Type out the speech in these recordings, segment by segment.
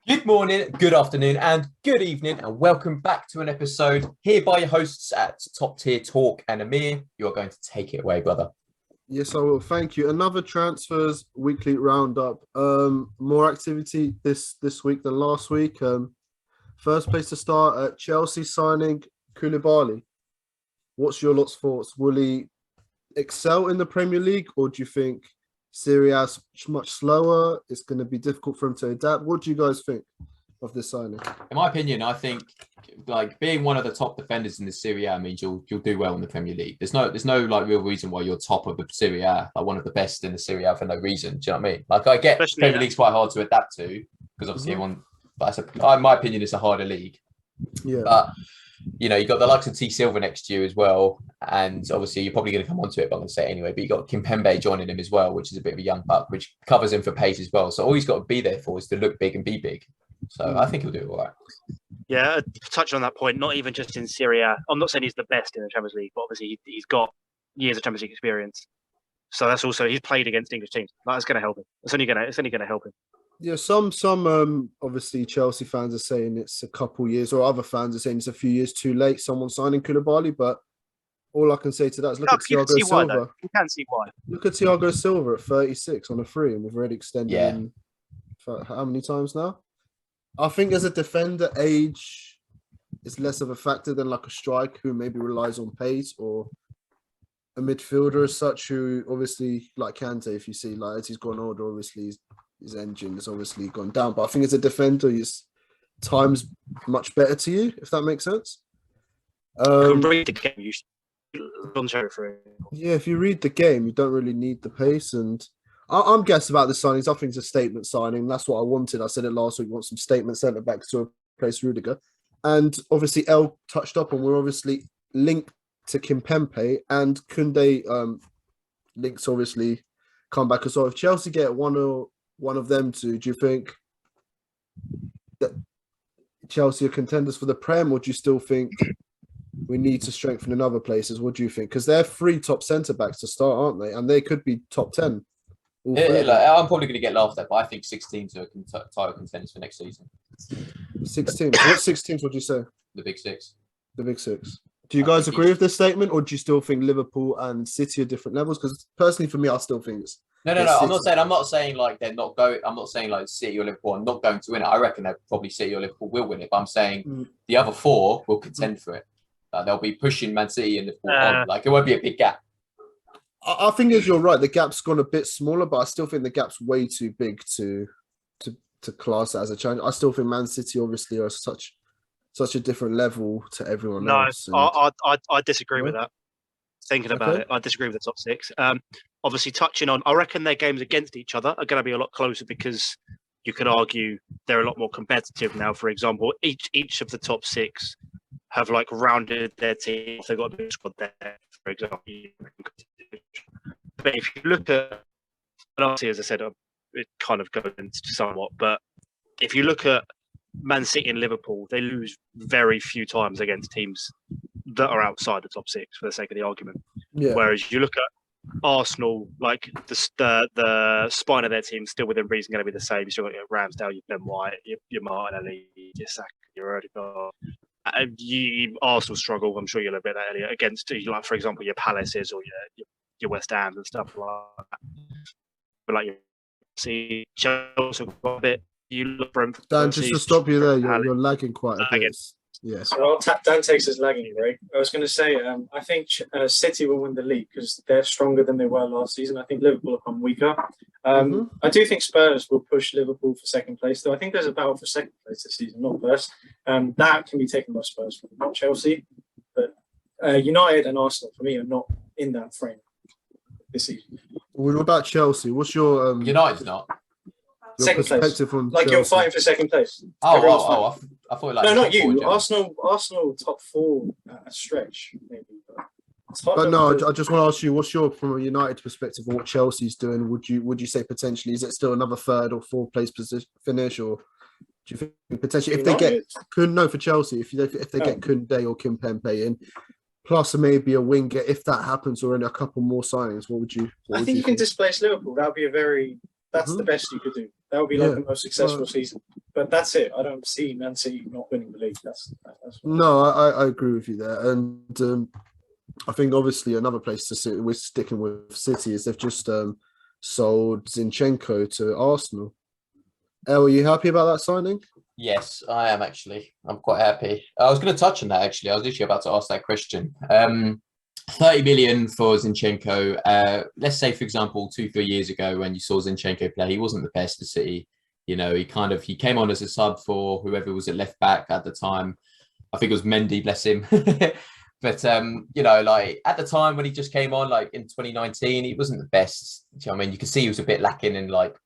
Good morning, good afternoon, and good evening, and welcome back to an episode here by your hosts at Top Tier Talk. And Amir, you are going to take it away, brother. Yes, I will. Thank you. Another transfers weekly roundup. More activity this week than last week. First place to start at Chelsea signing Koulibaly. What's your lot's thoughts? Will he excel in the Premier League, or do you think Serie A is much slower? It's going to be difficult for him to adapt. What do you guys think of this signing? In my opinion, I think like being one of the top defenders in the Serie A means you'll do well in the Premier League. There's no like real reason why you're top of the Serie A, like one of the best in the Serie A for no reason. Do you know what I mean? Like I get Especially, Premier League's quite hard to adapt to because obviously everyone. But in my opinion, it's a harder league. Yeah. But you know, you've got the likes of T Silva next year as well. And obviously, you're probably going to come onto it, but I'm going to say it anyway. But you've got Kimpembe joining him as well, which is a bit of a young buck, which covers him for pace as well. So all he's got to be there for is to look big and be big. So I think he'll do it all right. Yeah, touch on that point, not even just in Serie A. I'm not saying he's the best in the Champions League, but obviously he's got years of Champions League experience. So that's also, he's played against English teams. That's going to help him. It's only going to help him. Yeah, some obviously Chelsea fans are saying it's a couple years, or other fans are saying it's a few years too late. Someone signing Koulibaly, but all I can say to that is look at Thiago Silva. You can see why. Look at Thiago Silva at 36 on a free, and we've already extended him for how many times now? I think as a defender, age is less of a factor than like a striker who maybe relies on pace, or a midfielder as such who obviously like Kante. If you see like as he's gone older, obviously his engine has obviously gone down. But I think as a defender, his time's much better to you, if that makes sense. You can read the game. You should yeah, if you read the game, you don't really need the pace. And I'm guessing about the signings. I think it's a statement signing. That's what I wanted. I said it last week. Want some statement centre backs to replace Rudiger. And obviously, El touched up on. We're obviously linked to Kimpembe and Koundé. Links obviously come back as well. If Chelsea get one of them two, do you think that Chelsea are contenders for the Prem, or do you still think we need to strengthen in other places? What do you think? Because they're three top centre backs to start, aren't they? And they could be top 10. I'm probably going to get laughed at, but I think 6 teams are title contenders for next season. 6 teams. What 6 teams would you say? The big six. The big six. Do you guys agree with this statement, or do you still think Liverpool and City are different levels? Because personally, for me, I still think it's No. I'm not saying like they're not going. I'm not saying like City or Liverpool are not going to win it. I reckon that probably City or Liverpool will win it. But I'm saying the other 4 will contend for it. They'll be pushing Man City and Liverpool on. Like it won't be a big gap. I think as you're right, the gap's gone a bit smaller, but I still think the gap's way too big to class it as a challenge. I still think Man City obviously are such a different level to everyone else. No, I disagree with that. Thinking about it, I disagree with the top 6. Obviously, touching on, I reckon their games against each other are going to be a lot closer because you could argue they're a lot more competitive now. For example, each of the top 6 have like rounded their team. They've got a big squad there, for example. But if you look at, and obviously, as I said, it kind of goes into somewhat, but if you look at Man City and Liverpool, they lose very few times against teams that are outside the top 6 for the sake of the argument. Yeah. Whereas you look at Arsenal, like the spine of their team still within reason going to be the same. You still got your Ramsdale, your Ben White, your Martinelli, your Saka, your Odegaard. Arsenal struggle, I'm sure you'll admit that earlier, against, like, for example, your Palaces or your West Hams and stuff like that. But like you see Chelsea got a bit. You look for Dan, just to stop you there, you're lagging quite a bit. Yes. So Dan takes us lagging, right? I was going to say, I think City will win the league because they're stronger than they were last season. I think Liverpool have come weaker. I do think Spurs will push Liverpool for second place, though. I think there's a battle for second place this season, not first. That can be taken by Spurs, not Chelsea. But United and Arsenal, for me, are not in that frame this season. What about Chelsea? What's your United's not. Second place. Like Chelsea. You're fighting for second place. I thought like no, not you. Arsenal top 4 at a stretch, maybe. But no, I just want to ask you, what's your, from a United perspective, what Chelsea's doing? Would you say potentially is it still another 3rd or 4th place position finish, or do you think potentially if they get for Chelsea, if they get Koundé or Kimpembe in, plus maybe a winger if that happens, or in a couple more signings, what would you? I think you can displace Liverpool. That would be that's the best you could do. That would be like the most successful season. But that's it. I don't see Man City not winning the league. That's no, I agree with you there. And I think obviously another place to sit, we're sticking with City, is they've just sold Zinchenko to Arsenal. El, are you happy about that signing? Yes, I am actually. I'm quite happy. I was going to touch on that actually. I was literally about to ask that question. 30 million for Zinchenko. Let's say, for example, 2-3 years ago when you saw Zinchenko play, he wasn't the best for City. You know, he came on as a sub for whoever was at left back at the time. I think it was Mendy, bless him. But you know, like at the time when he just came on, like in 2019, he wasn't the best. I mean, you can see he was a bit lacking in like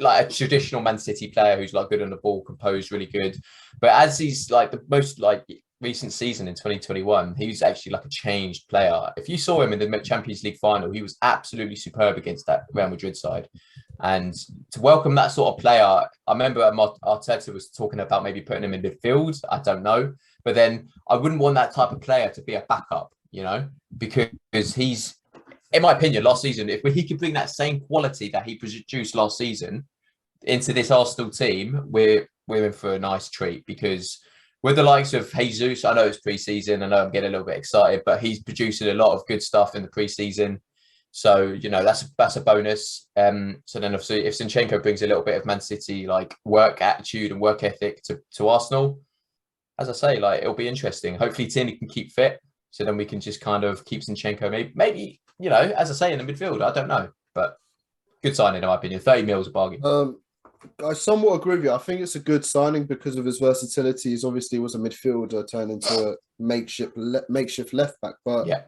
a traditional Man City player who's like good on the ball, composed, really good. But as he's like the most like recent season in 2021, he was actually like a changed player. If you saw him in the Champions League final, he was absolutely superb against that Real Madrid side. And to welcome that sort of player, I remember Arteta was talking about maybe putting him in midfield. I don't know. But then I wouldn't want that type of player to be a backup, you know, because he's, in my opinion, last season, if he could bring that same quality that he produced last season into this Arsenal team, we're in for a nice treat. Because with the likes of Jesus, I know it's pre-season, I know I'm getting a little bit excited, but he's producing a lot of good stuff in the pre-season. So, you know, that's a bonus. So then obviously if Zinchenko brings a little bit of Man City like work attitude and work ethic to Arsenal, as I say, like it'll be interesting. Hopefully Tierney can keep fit, so then we can just kind of keep Zinchenko maybe, you know, as I say, in the midfield. I don't know, but good signing in my opinion. 30 mil is a bargain. I somewhat agree with you. I think it's a good signing because of his versatility. He obviously was a midfielder turned into a makeshift left back. But yeah,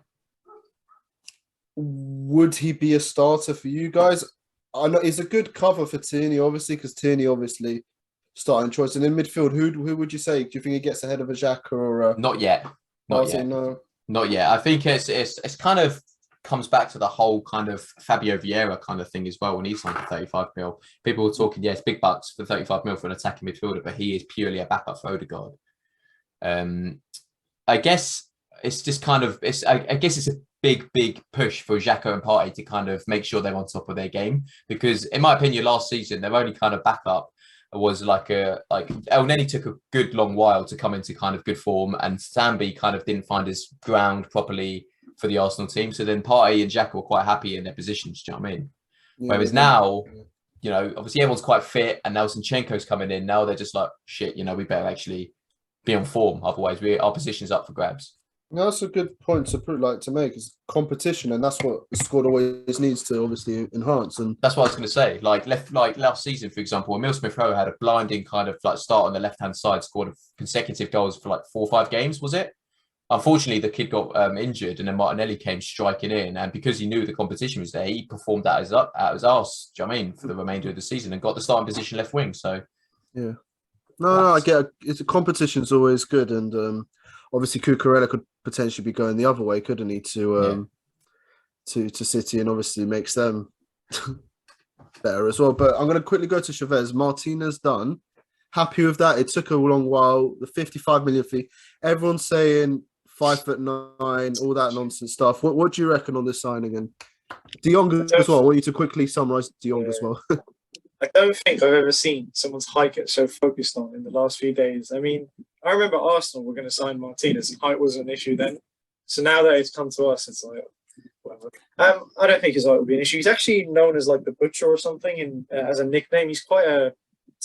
would he be a starter for you guys? I know he's a good cover for Tierney, obviously, because Tierney obviously starting choice. And in midfield, who would you say? Do you think he gets ahead of a Xhaka or not yet? Not yet. No. Not yet. I think it's kind of comes back to the whole kind of Fabio Vieira kind of thing as well. When he signed for 35 mil, people were talking, yes, big bucks for 35 mil for an attacking midfielder, but he is purely a backup for Odegaard. I guess it's just kind of I guess it's a big push for Xhaka and Partey to kind of make sure they're on top of their game, because in my opinion last season their only kind of backup was like El Neni took a good long while to come into kind of good form, and Sambi kind of didn't find his ground properly for the Arsenal team. So then Partey and Xhaka were quite happy in their positions. Do you know what I mean? Yeah, whereas now, you know, obviously everyone's quite fit, and now Zinchenko's coming in. Now they're just like, shit, you know, we better actually be on form. Otherwise, our position's up for grabs. No, that's a good point to make. It's competition, and that's what the squad always needs to obviously enhance. And that's what I was going to say. Like last season, for example, Emile Smith-Rowe had a blinding kind of like start on the left-hand side, scored consecutive goals for like 4 or 5 games, was it? Unfortunately, the kid got injured, and then Martinelli came striking in, and because he knew the competition was there, he performed out his arse. Do you know what I mean, for the remainder of the season, and got the starting position left wing. So yeah, no, I get it. It's a competition's always good, and obviously Cucurella could potentially be going the other way, couldn't he? To City, and obviously makes them better as well. But I'm going to quickly go to Chavez. Martinez done. Happy with that. It took a long while. The 55 million fee. Everyone's saying 5'9", all that nonsense stuff. What do you reckon on this signing? And De Jong as well. I want you to quickly summarise De Jong as well. I don't think I've ever seen someone's height get so focused on in the last few days. I mean, I remember Arsenal were going to sign Martinez, and height wasn't an issue then. So now that it's come to us, it's like, whatever. I don't think his height will be an issue. He's actually known as like the Butcher or something, and as a nickname, he's quite a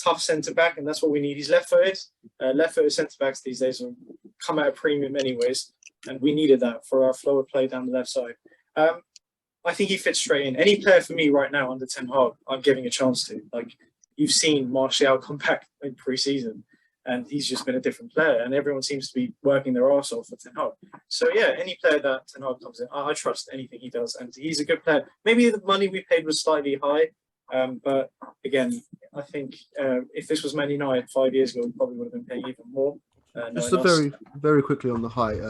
tough centre back, and that's what we need. He's left-footed. Left-footed centre backs these days will come at a premium anyways, and we needed that for our flow of play down the left side. I think he fits straight in. Any player for me right now under Ten Hag, I'm giving a chance to. Like, you've seen Martial come back in pre-season, and he's just been a different player, and everyone seems to be working their arse off for Ten Hag. So yeah, any player that Ten Hag comes in, I trust anything he does, and he's a good player. Maybe the money we paid was slightly high, but again, I think if this was Man United 5 years ago, we probably would have been paying even more. Just very quickly on the height.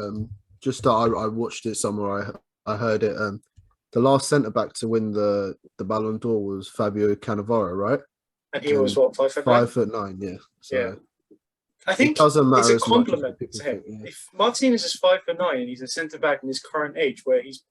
Just that I watched it somewhere. I heard it. The last centre back to win the Ballon d'Or was Fabio Cannavaro, right? And he was what, 5'9"? 5'9", yeah. So yeah. I think it doesn't matter it's a compliment to him. Think, yeah. If Martinez is 5'9" and he's a centre back in his current age, where he's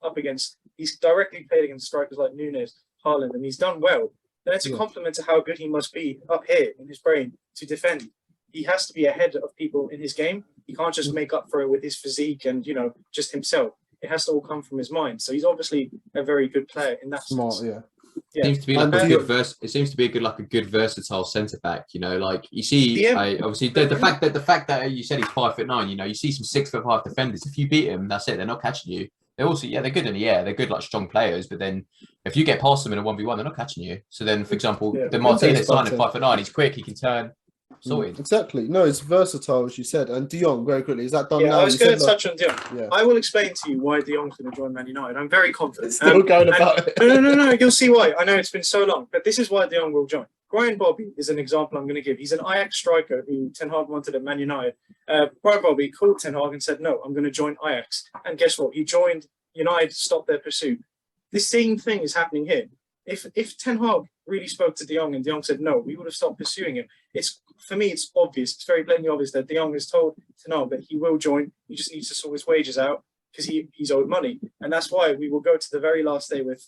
directly played against strikers like Nunes, Haaland, and he's done well, then it's a compliment to how good he must be up here in his brain to defend. He has to be ahead of people in his game. He can't just make up for it with his physique and, just himself. It has to all come from his mind. So he's obviously a very good player in that sense. Yeah. Seems to be like it seems to be a good versatile centre back. Like you see, obviously the fact that you said he's 5'9", you see some 6'5" defenders. If you beat him, that's it. They're not catching you. They're also they're good in the air. They're good like strong players. But then if you get past them in a 1v1, they're not catching you. So then, for example, the Martinez signing 5'9", he's quick. He can turn. Sorted. Exactly. No, it's versatile, as you said. And De Jong, very quickly, is that done now? I was going to touch on De Jong. Yeah. I will explain to you why De Jong's going to join Man United. I'm very confident. Still going about it. No. You'll see why. I know it's been so long, but this is why De Jong will join. Brian Bobby is an example I'm going to give. He's an Ajax striker who Ten Hag wanted at Man United. Brian Bobby called Ten Hag and said, no, I'm going to join Ajax. And guess what? He joined United, stopped their pursuit. The same thing is happening here. If Ten Hag really spoke to De Jong and De Jong said no, we would have stopped pursuing him. For me, it's obvious. It's very blatantly obvious that De Jong has told Ten Hag that he will join. He just needs to sort his wages out because he's owed money. And that's why we will go to the very last day with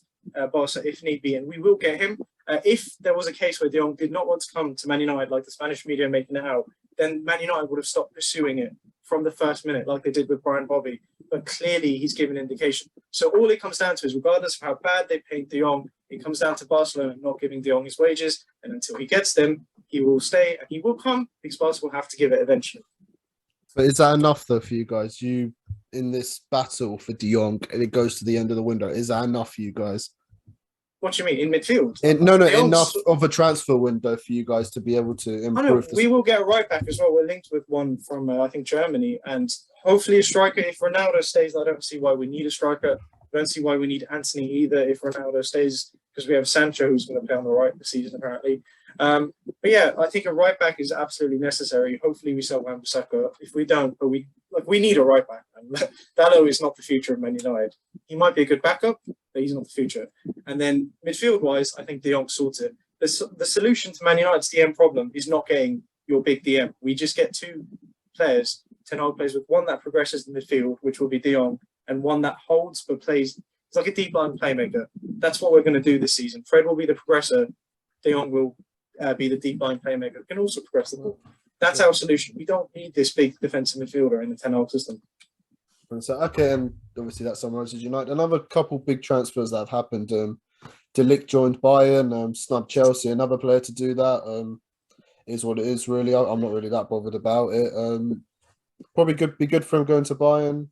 Barca if need be. And we will get him. If there was a case where De Jong did not want to come to Man United, like the Spanish media are making it out, then Man United would have stopped pursuing it from the first minute, like they did with Brian Bobby. But clearly, he's given indication. So all it comes down to is, regardless of how bad they paint De Jong, it comes down to Barcelona not giving De Jong his wages. And until he gets them, he will stay and he will come because Barca will have to give it eventually. But is that enough, though, for you guys? You in this battle for De Jong, and it goes to the end of the window. Is that enough for you guys? What do you mean, in midfield? Enough of a transfer window for you guys to be able to improve. We will get a right back as well. We're linked with one from, I think, Germany. And hopefully a striker. If Ronaldo stays, I don't see why we need a striker. I don't see why we need Anthony either if Ronaldo stays, because we have Sancho who's going to play on the right this season, apparently. But yeah, I think a right back is absolutely necessary. Hopefully we sell Wan-Bissaka. If we don't, but we need a right back. Dalot is not the future of Man United. He might be a good backup, but he's not the future. And then midfield-wise, I think De Jong sorts it. The solution to Man United's DM problem is not getting your big DM. We just get two players. Ten Hag plays with one that progresses in midfield, which will be De Jong, and one that holds but plays. It's like a deep line playmaker. That's what we're going to do this season. Fred will be the progressor. De Jong will be the deep line playmaker. Can also progress the ball. That's our solution. We don't need this big defensive midfielder in the Ten Hag system. So, okay, and obviously that summarises United. Another couple big transfers that have happened. De Ligt joined Bayern, snubbed Chelsea. Another player to do that is what it is, really. I'm not really that bothered about it. Probably be good for him going to Bayern.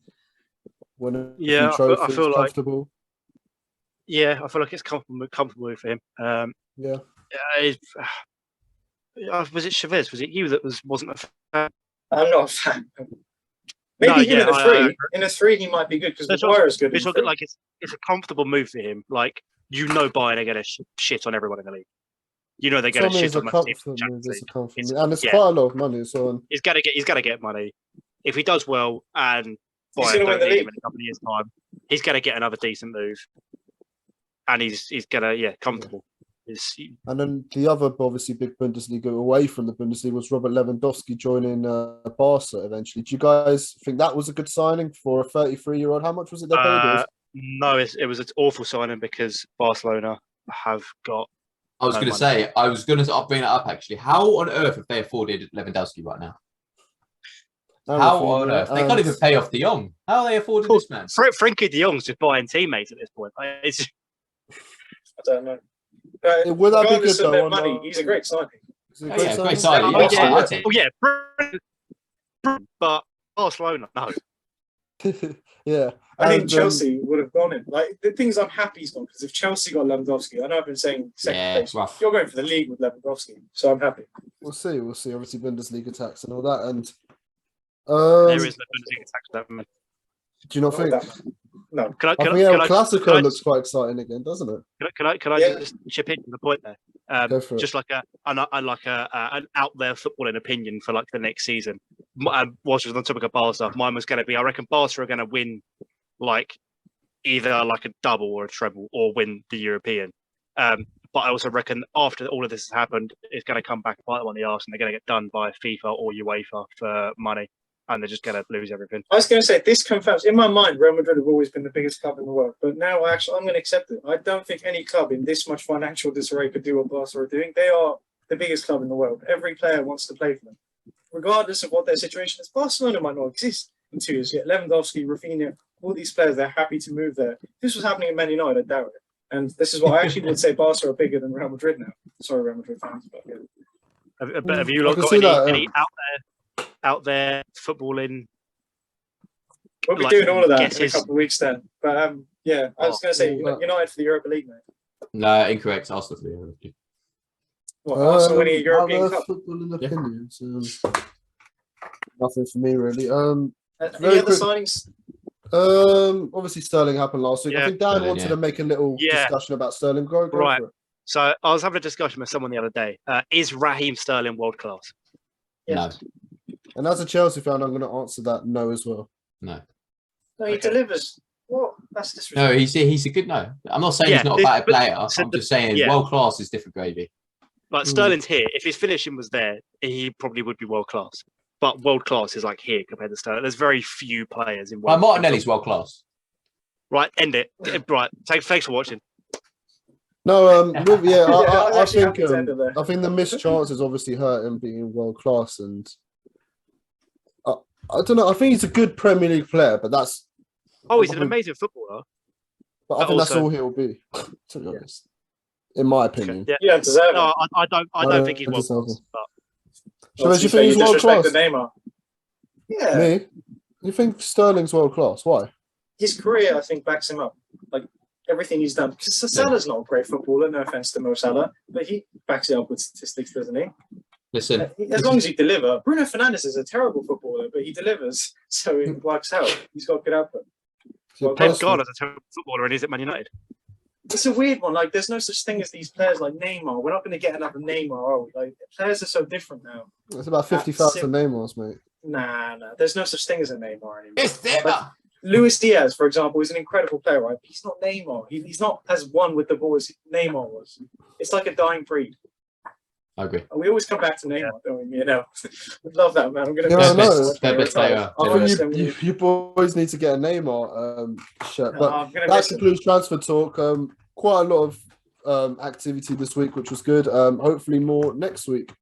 Win a few trophies, I feel comfortable. I feel like it's comfortable for him. Was it Chavez? Was it you that wasn't a fan? I'm not a fan. Maybe in a three. In a three, he might be good because Maguire is good. It's a comfortable move for him. Like, Bayern are going to shit on everyone in the league. They're going to shit on the team. And it's quite a lot of money. So he's got to get money. If he does well and Bayern don't need him in a couple of years' time, he's going to get another decent move. And he's going to, comfortable. And then the other, obviously, big Bundesliga away from the Bundesliga was Robert Lewandowski joining Barca eventually. Do you guys think that was a good signing for a 33-year-old? How much was it they paid? No, it was an awful signing because Barcelona have got. I was going to say, I was going to bring it up actually. How on earth have they afforded Lewandowski right now? How on earth? They can't even pay off De Jong. How are they affording this man? Frenkie de Jong's just buying teammates at this point. I don't know. Would that be good though? Money, he's a great signing. Great signing. But Barcelona, no. Yeah. I think Chelsea would have gone in. Like, the things I'm happy he's gone, because if Chelsea got Lewandowski, I know I've been saying second place. Rough. You're going for the league with Lewandowski, so I'm happy. We'll see. Obviously, Bundesliga tax and all that. And there is no Bundesliga tax that. Do you not think? No. Classico looks quite exciting again, doesn't it? Can I just chip in to the point there? Just like an out there footballing opinion for like the next season. Whilst on the topic of Barca, mine was going to be, I reckon Barca are going to win like either like a double or a treble or win the European. But I also reckon after all of this has happened, it's going to come back bite them on the arse and they're going to get done by FIFA or UEFA for money. and they're just going to lose everything. I was going to say, this confirms, in my mind, Real Madrid have always been the biggest club in the world. But now, I'm going to accept it. I don't think any club in this much financial disarray could do what Barca are doing. They are the biggest club in the world. Every player wants to play for them. Regardless of what their situation is, Barcelona might not exist in 2 years yet. Lewandowski, Rafinha, all these players, they're happy to move there. If this was happening in Man United, I doubt it. And this is what I actually would say Barca are bigger than Real Madrid now. Sorry, Real Madrid fans. But yeah. Have you lot got any out there footballing? We'll be doing all of that in a couple of weeks then. But yeah, I was going to say United for the Europa League, mate. No, incorrect. Arsenal for the Europa League. What, Arsenal winning a European Cup? Footballing opinions. Nothing for me really. Any other signings? Obviously Sterling happened last week. I think Dan wanted to make a little discussion about Sterling. Go right. For it. So I was having a discussion with someone the other day. Is Raheem Sterling world class? Yes. No. And as a Chelsea fan, I'm going to answer that no as well. No. No, he delivers. What? That's disrespectful. No, he's a good no. I'm not saying he's not a bad player. I'm just saying world class is different gravy. Like Sterling's here. If his finishing was there, he probably would be world class. But world class is like here compared to Sterling. There's very few players in world. Martinelli's world class. Right, end it. Right, thanks for watching. No, I think the missed chances obviously hurt him being world class, and I don't know. I think he's a good Premier League player, but that's he's an amazing footballer. But I think that's all he'll be, to be honest, in my opinion. Okay. Yeah, no, I don't think he's world class. So do you think he's world class? Neymar. Yeah. Me? You think Sterling's world class? Why? His career, I think, backs him up. Like everything he's done. Because Salah's not a great footballer. No offense to Mo Salah, but he backs it up with statistics, doesn't he? Listen, as long as you deliver. Bruno Fernandes is a terrible footballer, but he delivers, so it works out. He's got good output. Pep Guardiola's a terrible footballer, and he's at Man United. It's a weird one. Like, there's no such thing as these players like Neymar. We're not going to get another Neymar, are we? Like, players are so different now. It's about 50,000 Neymars, mate. Nah. There's no such thing as a Neymar anymore. It's Neymar. Luis Diaz, for example, is an incredible player, right? But he's not Neymar. He's not as one with the ball as Neymar was. It's like a dying breed. I agree. And we always come back to Neymar, don't we? You know, we love that, man. I'm going to I think you boys need to get a Neymar shirt. But that concludes transfer talk. Quite a lot of activity this week, which was good. Hopefully more next week.